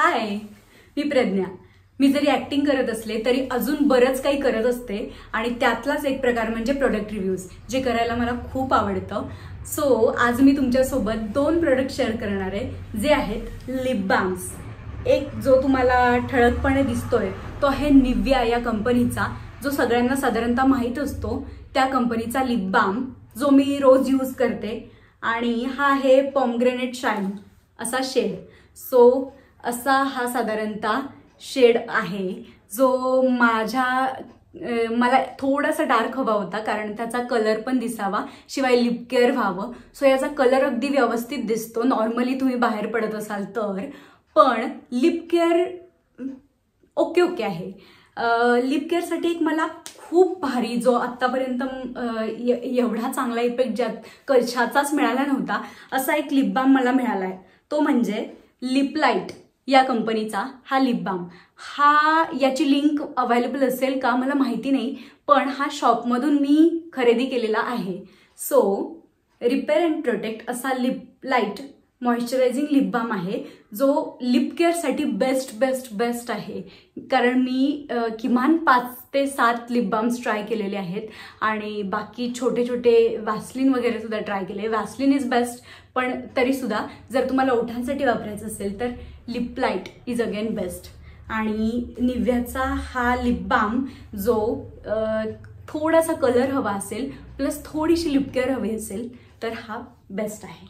हाय, मी प्रज्ञा। मी जरी ऍक्टिंग करत असले तरी अजून बरंच काही करत असते आणि त्यातलाच एक प्रकार म्हणजे प्रोडक्ट रिव्ह्यूज, जे करायला मला खूप आवडतं। सो आज मी तुमच्यासोबत 2 प्रोडक्ट शेअर करणार आहे, जे आहेत लिप बाम्स। एक जो तुम्हाला ठळकपणे दिसतोय तो आहे निव्हिया या कंपनीचा, जो सगळ्यांना साधारणतः माहीत असतो, त्या कंपनीचा लिप बाम जो मी रोज यूज करते। आणि हा आहे पॉमग्रेनेट शाईन असा शेड। सो असा हा साधारणतः शेड आहे, जो मला थोडासा डार्क हवा होता, कारण त्याचा कलर पण दिसावा, शिवाय लिप केअर व्हावं। सो याचा कलर अगदी व्यवस्थित दिसतो नॉर्मली तुम्ही बाहेर पडत असाल तर, पण लिप केअर ओके आहे। लिप केअरसाठी एक मला खूप भारी, जो आत्तापर्यंत एवढा चांगला इफेक्ट ज्यात कशाचाच मिळाला नव्हता, असा एक लिप बाम मला मिळाला आहे। तो म्हणजे लिप लाईट या कंपनीचा हा लिप बाम। याची लिंक अवेलेबल असेल का मला माहिती नाही, पण हा शॉपमधून मी खरेदी केलेला आहे। सो रिपेअर अँड प्रोटेक्ट असा lip light moisturising lip balm आहे, जो लिप केअरसाठी बेस्ट आहे। कारण मी किमान 5 ते 7 लिप बाम्स ट्राय केलेले आहेत आणि बाकी छोटे वॅसलिन वगैरे सुद्धा ट्राय केले। वॅसलिन इज बेस्ट, पण तरी सुद्धा जर तुम्हाला ओठांसाठी वापरायचं असेल तर lip light is again best. आणि निव्हियाचा हा लिप बाम जो थोडासा कलर हवा असेल प्लस थोडीशी लिप केअर हवी असेल तर हा बेस्ट आहे।